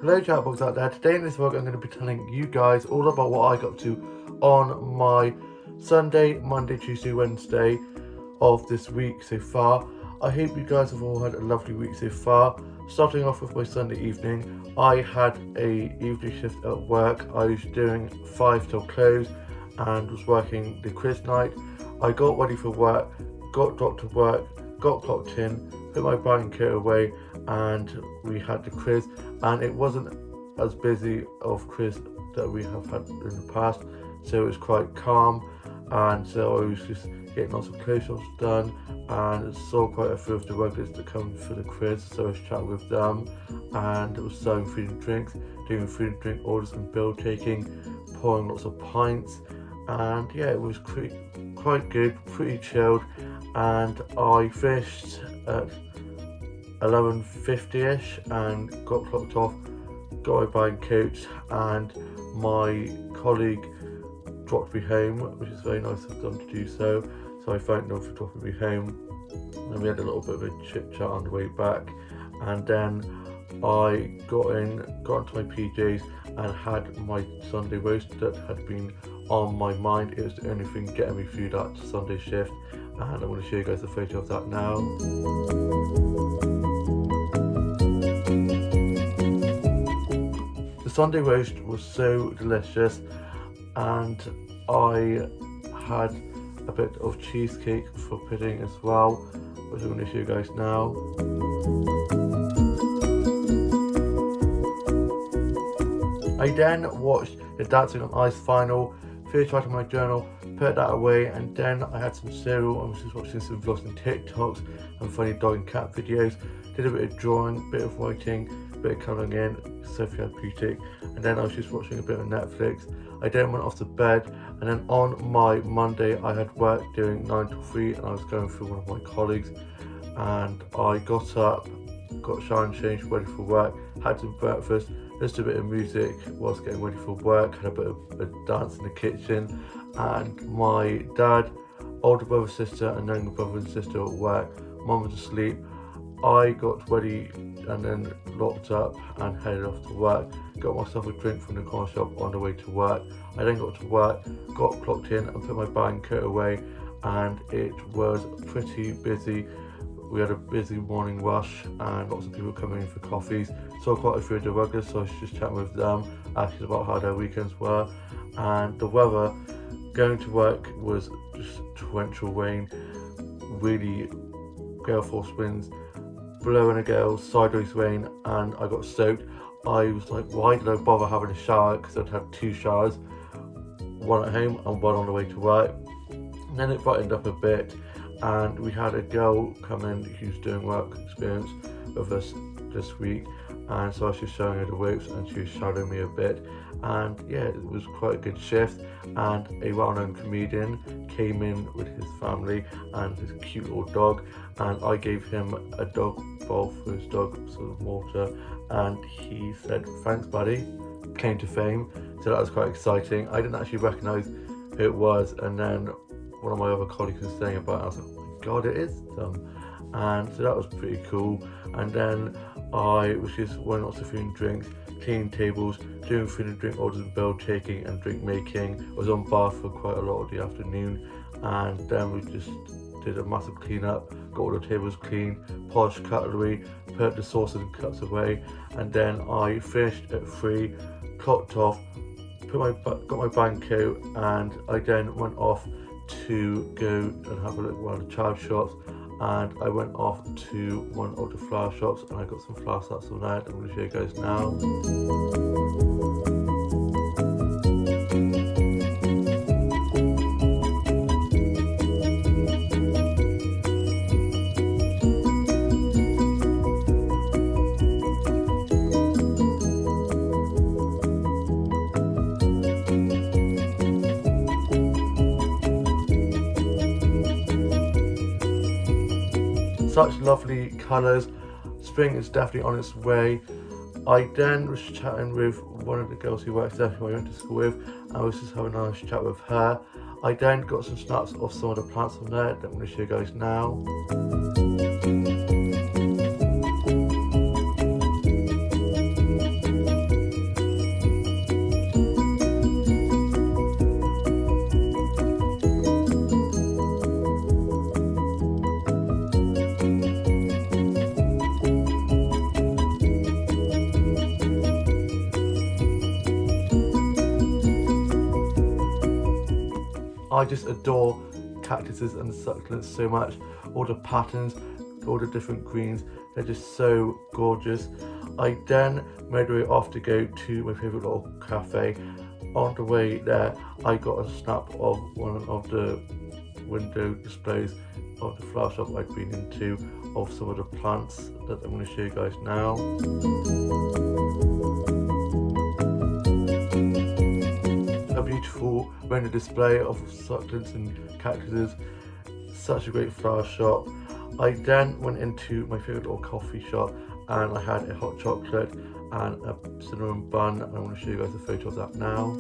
Hello chatbox out there. Today in this vlog I'm going to be telling you guys all about what I got to on my Sunday, Monday, Tuesday, Wednesday of this week so far. I hope you guys have all had a lovely week so far. Starting off with my Sunday evening, I had a evening shift at work. I was doing 5 till close and was working the quiz night. I got ready for work, got dropped to work, got clocked in, put my blanket away, and we had the quiz, and it wasn't as busy of quiz that we have had in the past, so it was quite calm, and so I was just getting lots of close-ups done and saw quite a few of the regulars that come for the quiz, so I was chatting with them, and it was serving food and drinks, doing food and drink orders and bill taking, pouring lots of pints, and yeah, it was quite good, pretty chilled. And I finished at 11:50ish and got clocked off, got my buying coach, and my colleague dropped me home, which is very nice of them to do so. So I thanked them for dropping me home, and we had a little bit of a chit chat on the way back, and then I got into my PJs and had my Sunday roast that had been on my mind. It was the only thing getting me through that Sunday shift, and I'm going to show you guys a photo of that now. The Sunday roast was so delicious, and I had a bit of cheesecake for pudding as well, which I'm going to show you guys now. I then watched the Dancing on Ice final, finished writing my journal, put that away, and then I had some cereal and was just watching some vlogs and TikToks and funny dog and cat videos. Did a bit of drawing, bit of writing, bit of colouring in, so therapeutic, and then I was just watching a bit of Netflix. I then went off to bed, and then on my Monday I had work doing 9 till 3, and I was going through one of my colleagues, and I got up, got showered and changed, ready for work, had some breakfast, just a bit of music whilst getting ready for work, had a bit of a dance in the kitchen, and my dad, older brother, sister and younger brother and sister at work. Mum was asleep. I got ready and then locked up and headed off to work. Got myself a drink from the corner shop on the way to work. I then got to work, got clocked in and put my blanket away, and it was pretty busy. We had a busy morning rush and lots of people coming in for coffees. Saw quite a few of the regulars, so I was just chatting with them, asking about how their weekends were. And the weather, going to work was just torrential rain, really gale force winds, blowing a gale, sideways rain, and I got soaked. I was like, why did I bother having a shower? Because I'd had 2 showers, one at home and one on the way to work. And then it brightened up a bit, and we had a girl come in who's doing work experience with us this week, and so I was just showing her the ropes and she was shadowing me a bit, and yeah, it was quite a good shift. And a well-known comedian came in with his family and his cute little dog, and I gave him a dog bowl for his dog, some water, and he said, "Thanks buddy," claim to fame, so that was quite exciting. I didn't actually recognise who it was, and then one of my other colleagues was saying about it. I was like, oh my god, it is them. And so that was pretty cool. And then I was just running lots of food and drinks, cleaning tables, doing food and drink orders and bill taking and drink making. I was on bar for quite a lot of the afternoon, and then we just did a massive clean up, got all the tables clean, polished cutlery, put the sauces and cups away, and then I finished at 3, clocked off, got my bank coat, and I then went off to go and have a look around the child shops, and I went off to one of the flower shops and I got some flower sets on there. I'm going to show you guys now. Such lovely colours. Spring is definitely on its way. I then was chatting with one of the girls who works there, who I went to school with, and I was just having a nice chat with her. I then got some snaps of some of the plants on there that I'm going to show you guys now. I just adore cactuses and succulents so much. All the patterns, all the different greens, they're just so gorgeous. I then made my way off to go to my favourite little cafe. On the way there, I got a snap of one of the window displays of the flower shop I'd been into, of some of the plants that I'm going to show you guys now. A beautiful window display of succulents and cactuses, such a great flower shop. I then went into my favourite little coffee shop and I had a hot chocolate and a cinnamon bun, and I want to show you guys a photo of that now.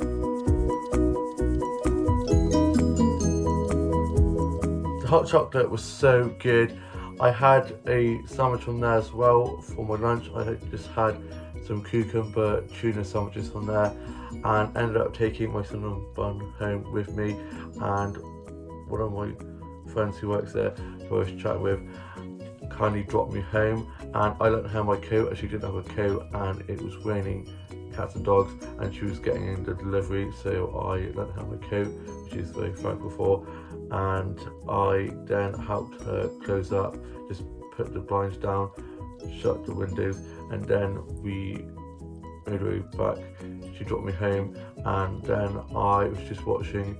The hot chocolate was so good. I had a sandwich from there as well for my lunch. I had just had some cucumber tuna sandwiches from there and ended up taking my cinnamon bun home with me, and one of my friends who works there, who I was chatting with, kindly dropped me home, and I lent her my coat as she didn't have a coat and it was raining cats and dogs and she was getting in the delivery, so I lent her my coat, which she's very thankful for, and I then helped her close up, just put the blinds down, shut the windows, and then we made our way back. She dropped me home and then I was just watching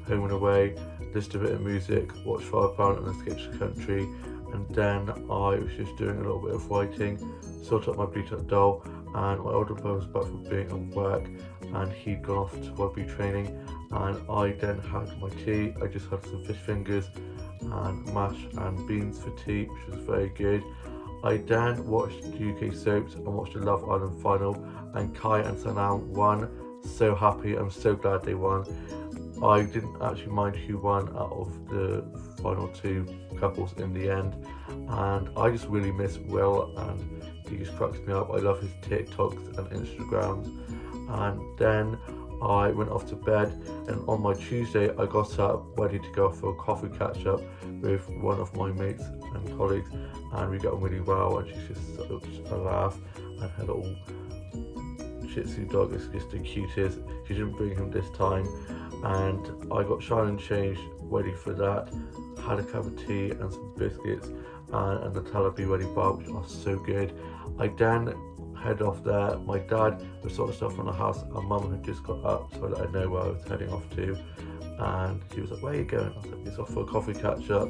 Home and Away, listened to a bit of music, watched Firepower and Escapes the Country, and then I was just doing a little bit of writing, sorted out my bleach up doll, and my older brother was back from being at work and he'd gone off to rugby training, and I then had my tea. I just had some fish fingers and mash and beans for tea, which was very good. I then watched UK soaps and watched the Love Island final, and Kai and Sanam won. So happy, I'm so glad they won. I didn't actually mind who won out of the final two couples in the end, and I just really miss Will, and he just cracks me up. I love his TikToks and Instagrams. And then I went off to bed, and on my Tuesday I got up ready to go for a coffee catch up with one of my mates and colleagues, and we got on really well, and she's just such a laugh, and her little Shih Tzu dog is just the cutest. She didn't bring him this time, and I got showered and changed ready for that, had a cup of tea and some biscuits and a Nutella Be Ready bar, which are so good. I then head off there. My dad was sorting stuff from the house and mum had just got up, so I let her know where I was heading off to, and she was like, "Where are you going?" I was like, "It's off for a coffee catch up."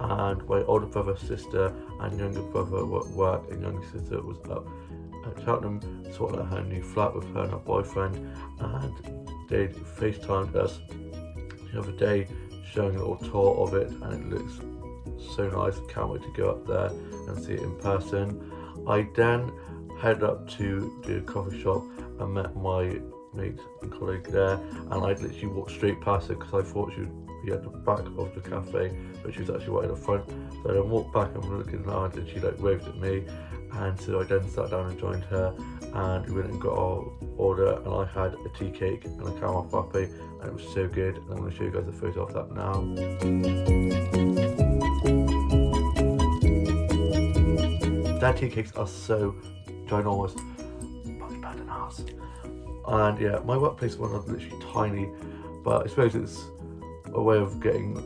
And my older brother, sister and younger brother were at work, and younger sister was up at Cheltenham sorting out her new flat with her and her boyfriend, and they FaceTimed us the other day showing a little tour of it, and it looks so nice. Can't wait to go up there and see it in person. I then headed up to the coffee shop and met my mate and colleague there, and I literally walked straight past her because I thought she would be at the back of the cafe, but she was actually right at the front. So I then walked back and looking around, and she like waved at me, and so I then sat down and joined her, and we went and got our order, and I had a tea cake and a caramel frappe, and it was so good, and I'm going to show you guys a photo of that now. Their tea cakes are so ginormous, much better than ours. And yeah, my workplace one is literally tiny, but I suppose it's a way of getting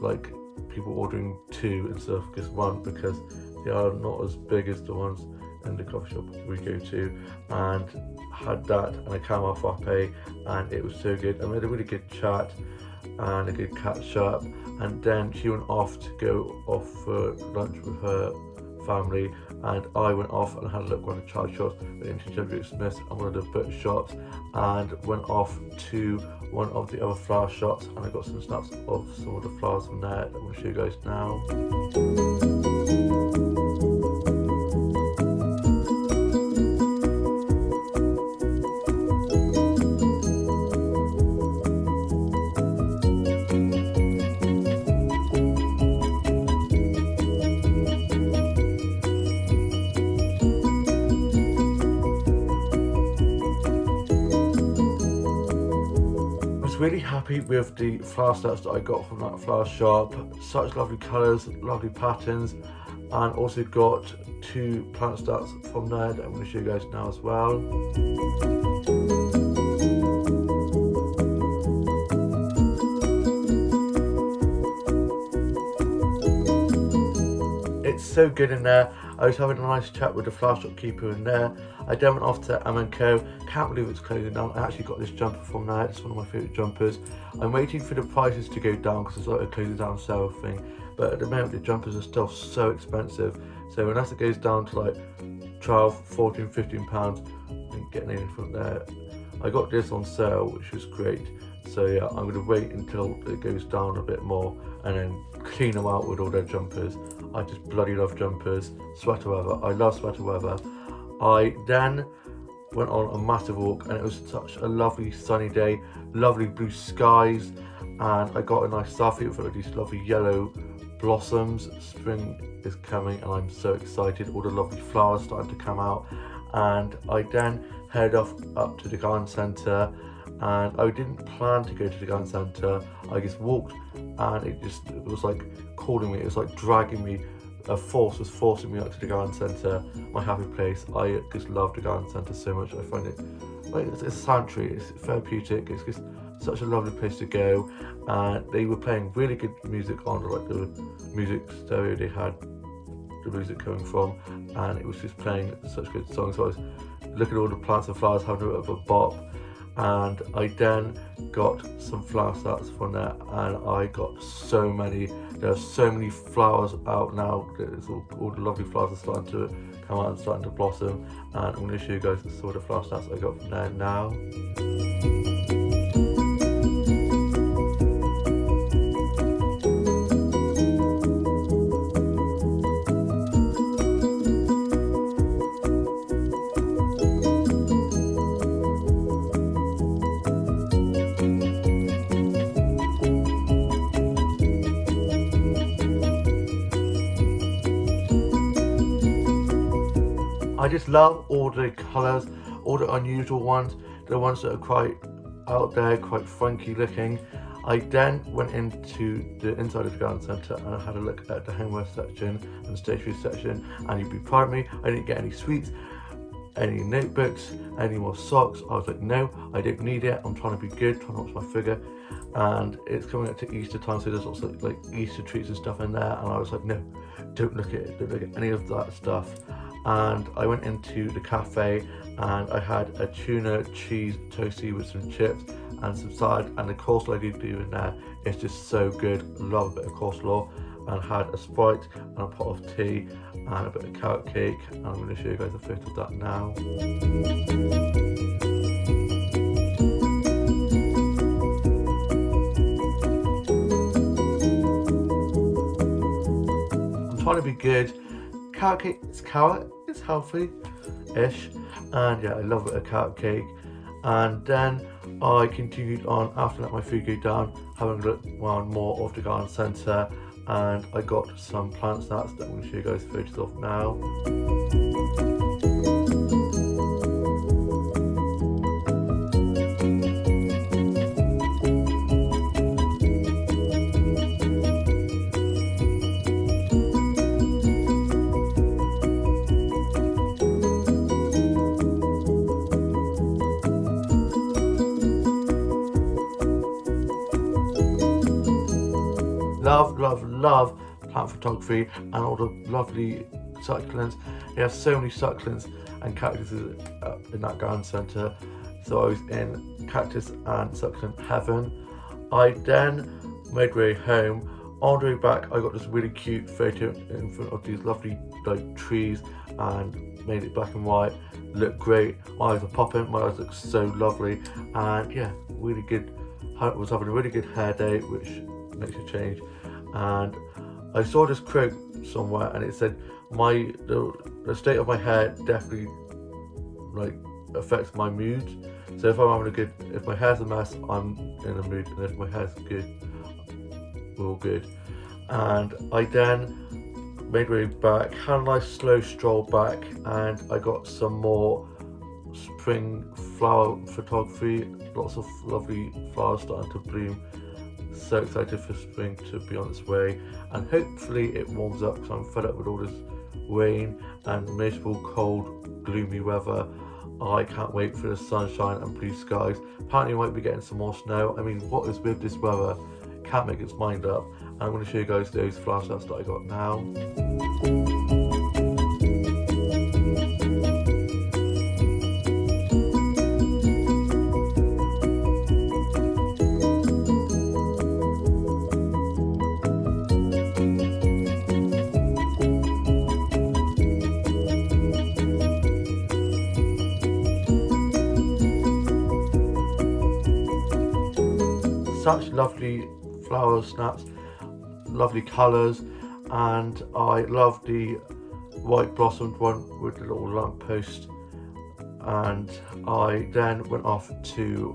like people ordering two instead of just one, because they are not as big as the ones in the coffee shop we go to. And had that and a caramel frappe, and it was so good. I made a really good chat and a good catch up, and then she went off to go off for lunch with her family, and I went off and had a look around the chart shops, went into J.W. Smith's and one of the book shops, and went off to one of the other flower shops, and I got some snaps of some of the flowers from there that I'm going to show you guys now. Really happy with the flower stats that I got from that flower shop. Such lovely colours, lovely patterns, and also got 2 plant stats from there that I'm going to show you guys now as well. so good in there. I was having a nice chat with the flower shop keeper in there. I then went off to M&Co. Can't believe it's closing down. I actually got this jumper from there. It's one of my favourite jumpers. I'm waiting for the prices to go down because it's like a closing down sale thing. But at the moment the jumpers are still so expensive. So unless it goes down to like 12, 14, 15 pounds, I ain't getting anything from there. I got this on sale, which was great. So yeah, I'm going to wait until it goes down a bit more and then clean them out with all their jumpers. I just bloody love jumpers. Sweater weather, I love sweater weather. I then went on a massive walk and it was such a lovely sunny day, lovely blue skies, and I got a nice selfie with these lovely yellow blossoms. Spring is coming and I'm so excited. All the lovely flowers starting to come out, and I then head off up to the garden centre. And I didn't plan to go to the garden centre. I just walked and it was like calling me. It was like dragging me. A force was forcing me up to the garden centre, my happy place. I just love the garden centre so much. I find it like it's a sanctuary, it's therapeutic, it's just such a lovely place to go. And they were playing really good music on like the music stereo they had the music coming from, and it was just playing such good songs. So I was looking at all the plants and flowers, having a bit of a bop. And I then got some flower starts from there, and I got so many. There are so many flowers out now. There's all the lovely flowers are starting to come out and starting to blossom, and I'm going to show you guys some of the flower starts I got from there now. I just love all the colours, all the unusual ones, the ones that are quite out there, quite funky looking. I then went into the inside of the garden centre and I had a look at the homeware section and the stationery section, and you'd be proud of me, I didn't get any sweets, any notebooks, any more socks. I was like, no, I don't need it. I'm trying to be good, trying to watch my figure. And it's coming up to Easter time, so there's also like Easter treats and stuff in there, and I was like, no, don't look at it, don't look at any of that stuff. And I went into the cafe and I had a tuna cheese toastie with some chips and some salad, and the coleslaw they do in there is just so good. Love a bit of coleslaw. And had a Sprite and a pot of tea and a bit of carrot cake, and I'm going to show you guys a photo of that now. I'm trying to be good. Carrot cake, it's carrot, it's healthy-ish, and yeah, I love a bit of carrot cake. And then I continued on after let my food go down, having a look around more of the garden centre, and I got some plant snacks that I'm going to show you guys photos of now. Love plant photography and all the lovely succulents. They have so many succulents and cactuses in that garden centre. So I was in cactus and succulent heaven. I then made my way home. On the way back, I got this really cute photo in front of these lovely like trees and made it black and white. Looked great. My eyes were popping. My eyes looked so lovely, and yeah, really good. I was having a really good hair day, which makes a change. And I saw this quote somewhere, and it said, the state of my hair definitely like affects my mood. So if I'm having if my hair's a mess, I'm in a mood, and if my hair's good, we're all good. And I then made my way back, had a nice slow stroll back, and I got some more spring flower photography. Lots of lovely flowers starting to bloom. So excited for spring to be on its way, and hopefully it warms up, because I'm fed up with all this rain and miserable, cold, gloomy weather. I can't wait for the sunshine and blue skies. Apparently we might be getting some more snow. I mean, what is with this weather? Can't make its mind up. I'm going to show you guys those flower snaps that I got now. Such lovely flower snaps, lovely colours, and I love the white blossomed one with the little lamppost. And I then went off to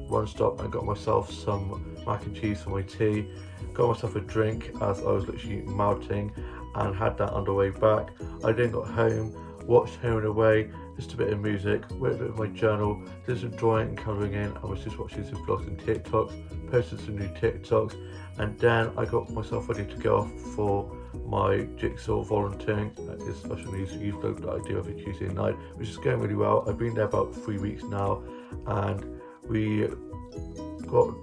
One Stop and got myself some mac and cheese for my tea, got myself a drink as I was literally melting, and had that on the way back. I then got home, watched Home and Away, just a bit of music, wrote a bit of my journal, did some drawing and colouring in. I was just watching some vlogs and TikToks, posted some new TikToks, and then I got myself ready to go off for my jigsaw volunteering at this special needs youth group that I do every Tuesday night, which is going really well. I've been there about 3 weeks now, and we got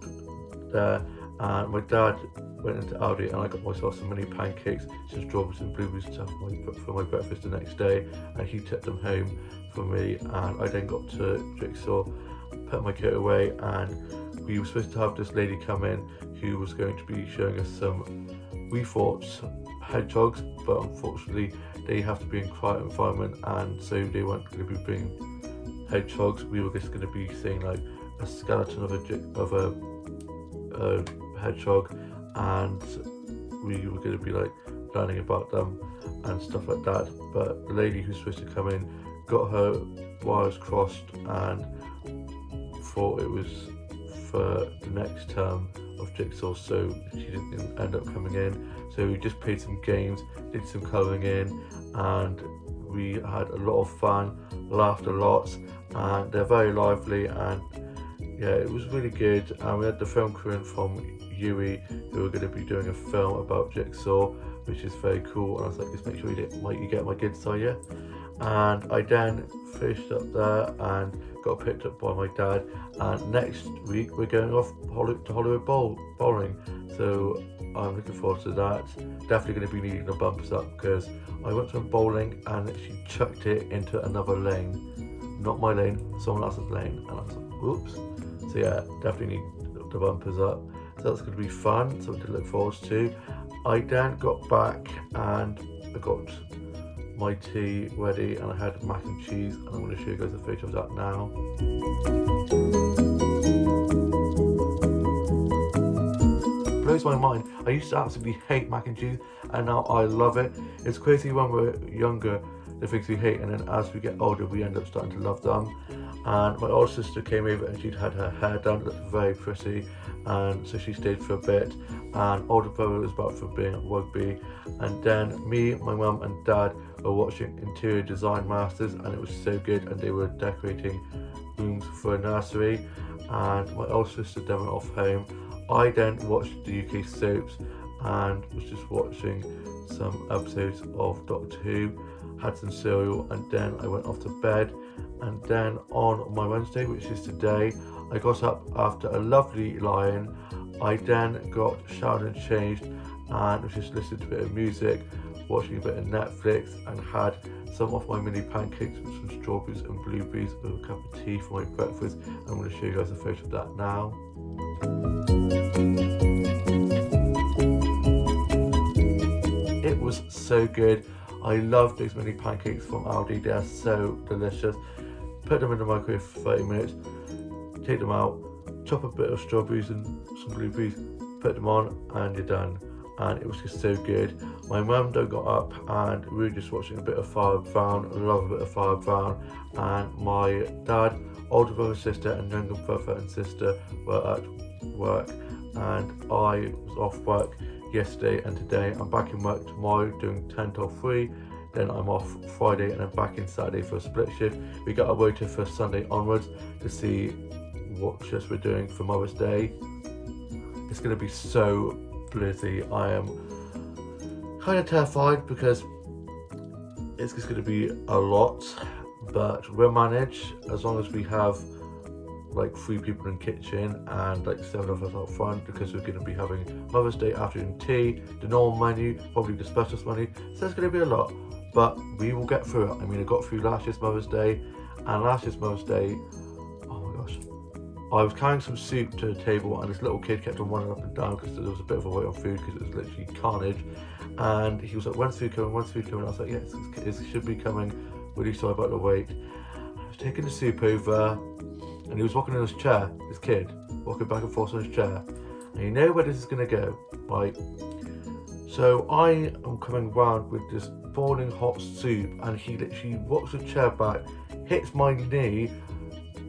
there and my dad went into Aldi and I got myself some mini pancakes, some strawberries and blueberries stuff for my breakfast the next day, and he took them home for me. And I then got to Jigsaw, put my kit away, and we were supposed to have this lady come in who was going to be showing us some, we thought, hedgehogs, but unfortunately they have to be in quiet environment, and so they weren't going to be bringing hedgehogs. We were just going to be seeing like a skeleton of a hedgehog, and we were going to be like learning about them and stuff like that. But the lady who's supposed to come in got her wires crossed and thought it was for the next term of Jigsaw, so she didn't end up coming in. So we just played some games, did some colouring in, and we had a lot of fun, laughed a lot, and they're very lively, and yeah, it was really good. And we had the film crew in from UE who are going to be doing a film about Jigsaw, which is very cool. And I was like, just make sure you get my kids, are you? And I then finished up there and got picked up by my dad. And next week we're going off to Hollywood bowling. So I'm looking forward to that. Definitely going to be needing the bumpers up because I went to bowling and she chucked it into another lane. Not my lane, someone else's lane. And I was like, oops. So yeah, definitely need the bumpers up. So that's going to be fun, something to look forward to. I then got back and I got my tea ready and I had mac and cheese, and I'm going to show you guys a photo of that now. Blows my mind. I used to absolutely hate mac and cheese and now I love it. It's crazy when we're younger, the things we hate, and then as we get older we end up starting to love them. And my older sister came over and she'd had her hair done, it looked very pretty, and so she stayed for a bit. And older brother was back from being at rugby, and then me, my mum and dad were watching Interior Design Masters, and it was so good, and they were decorating rooms for a nursery. And my older sister then went off home. I then watched the UK soaps and was just watching some episodes of Doctor Who, had some cereal, and then I went off to bed. And then on my Wednesday, which is today, I got up after a lovely lie-in. I then got showered and changed and was just listening to a bit of music, watching a bit of Netflix, and had some of my mini pancakes with some strawberries and blueberries with a cup of tea for my breakfast. I'm going to show you guys a photo of that now. It was so good. I love those mini pancakes from Aldi, they're so delicious. Put them in the microwave for 30 minutes, take them out, chop a bit of strawberries and some blueberries, put them on, and you're done. And it was just so good. My mum then got up and we were just watching a bit of Father Brown. I love a bit of Father Brown. And my dad, older brother, sister, and younger brother and sister were at work, and I was off work yesterday and today. I'm back in work tomorrow doing 10 till 3, then I'm off Friday and then back in Saturday for a split shift. We got a rota for Sunday onwards to see what shifts we're doing for Mother's Day. It's going to be so blizzy. I am kind of terrified because it's just going to be a lot, but we'll manage as long as we have like 3 people in the kitchen and like 7 of us out front, because we're going to be having Mother's Day afternoon tea, the normal menu, probably the specials menu. So it's going to be a lot, but we will get through it. I mean, I got through last year's Mother's Day, and last year's Mother's Day, oh my gosh, I was carrying some soup to the table, and this little kid kept on running up and down because there was a bit of a wait on food because it was literally carnage. And he was like, "When's food coming? When's food coming?" I was like, "Yes, it should be coming. Really sorry about the wait." I was taking the soup over, and he was walking in his chair. This kid walking back and forth on his chair, and you know where this is gonna go, right? So I am coming round with this boiling hot soup, and he literally walks the chair back, hits my knee.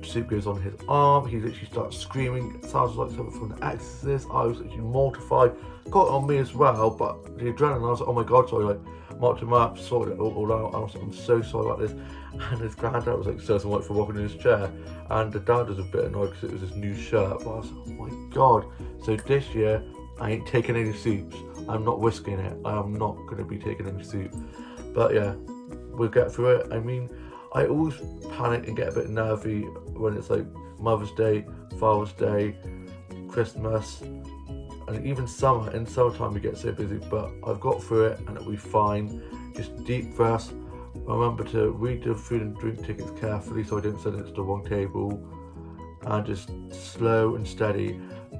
Soup goes on his arm. He literally starts screaming. It sounds like something from The Exorcist. I was literally mortified. Got it on me as well, but the adrenaline, I was like, oh my god, so I like marked him up, sorted it all out. I was like, I'm so sorry about this. And his granddad was like, so much for walking in his chair. And the dad was a bit annoyed because it was his new shirt. But I was like, oh my god. So this year, I ain't taking any soups. I'm not risking it. I am not going to be taking any soup. But yeah, we'll get through it. I mean, I always panic and get a bit nervy when it's like Mother's Day, Father's Day, Christmas, and even summer. In summertime we get so busy, but I've got through it and it'll be fine. Just deep breaths. Remember to read the food and drink tickets carefully so I don't send it to the wrong table, and just slow and steady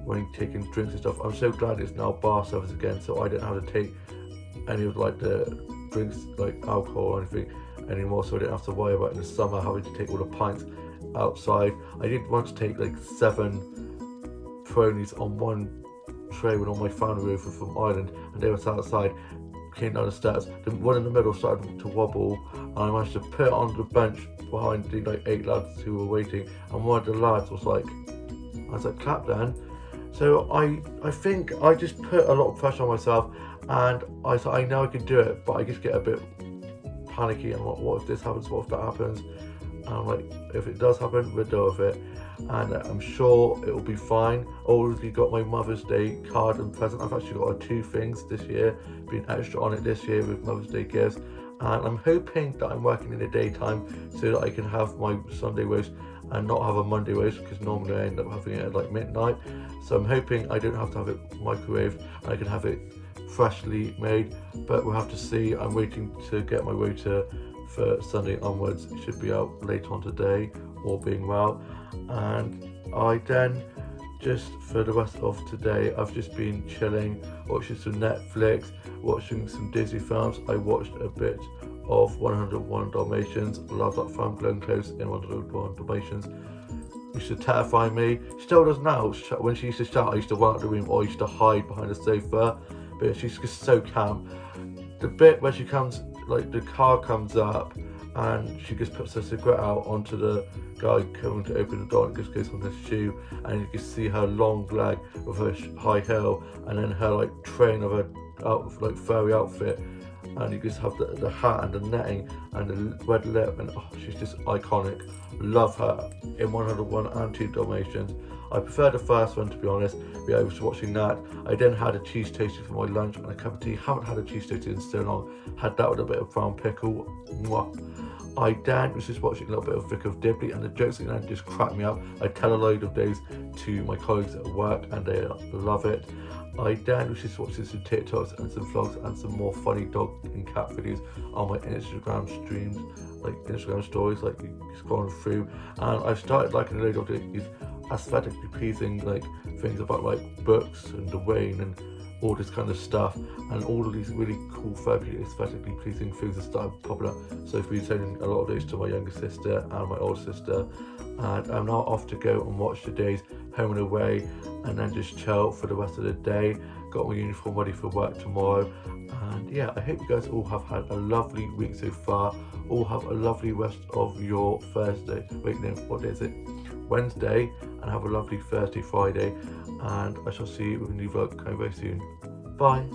when taking drinks and stuff. I'm so glad it's now bar service again, so I don't have to take any of like the drinks like alcohol or anything anymore, so I don't have to worry about in the summer having to take all the pints outside. I did once take like 7 Peronies on one tray when all my family over from Ireland, and they were sat outside, came down the stairs. The one in the middle started to wobble, and I managed to put it on the bench behind the like 8 lads who were waiting, and one of the lads was like, clap then. So I think I just put a lot of pressure on myself, and I thought, I know I can do it, but I just get a bit panicky and what if this happens, what if that happens? And I'm like, if it does happen, we'll deal with it, and I'm sure it will be fine. I already got my Mother's Day card and present. I've actually got 2 things this year, being extra on it this year with Mother's Day gifts, and I'm hoping that I'm working in the daytime so that I can have my Sunday roast and not have a Monday roast, because normally I end up having it at like midnight. So I'm hoping I don't have to have it microwaved and I can have it freshly made, but we'll have to see. I'm waiting to get my rota for Sunday onwards. It should be out later on today, all being well. And I then, just for the rest of today, I've just been chilling, watching some Netflix, watching some Disney films. I watched a bit of 101 Dalmatians. Love that film. Glenn Close in 101 Dalmatians used to terrify me. She still does now. When she used to shout, I used to run out the room or I used to hide behind the sofa. But she's just so calm. The bit where she comes, like the car comes up and she just puts her cigarette out onto the guy coming to open the door, and it just goes on his shoe, and you can see her long leg with her high heel, and then her like train of her like furry outfit, and you just have the hat and the netting and the red lip, and she's just iconic. Love her in 101 and 2 Dalmatians. I prefer the first one, to be honest. Yeah, I was watching that. I then had a cheese toastie for my lunch and a cup of tea. Haven't had a cheese toastie in so long. Had that with a bit of brown pickle. Mwah. I then was just watching a little bit of Vicar of Dibley, and the jokes at the end just crack me up. I tell a load of those to my colleagues at work and they love it. I then was just watching some TikToks and some vlogs and some more funny dog and cat videos on my Instagram streams, like Instagram stories, like scrolling through. And I've started liking a load of these aesthetically pleasing like things about like books and the rain and all this kind of stuff, and all of these really cool therapeutic aesthetically pleasing things have started popping up. So I've been sending a lot of those to my younger sister and my older sister, and I'm now off to go and watch today's Home and Away and then just chill for the rest of the day. Got my uniform ready for work tomorrow, and yeah, I hope you guys all have had a lovely week so far. All have a lovely rest of your Thursday. Wait, no, what day is it? Wednesday, and have a lovely Thursday, Friday, and I shall see you with a new vlog coming very soon. Bye.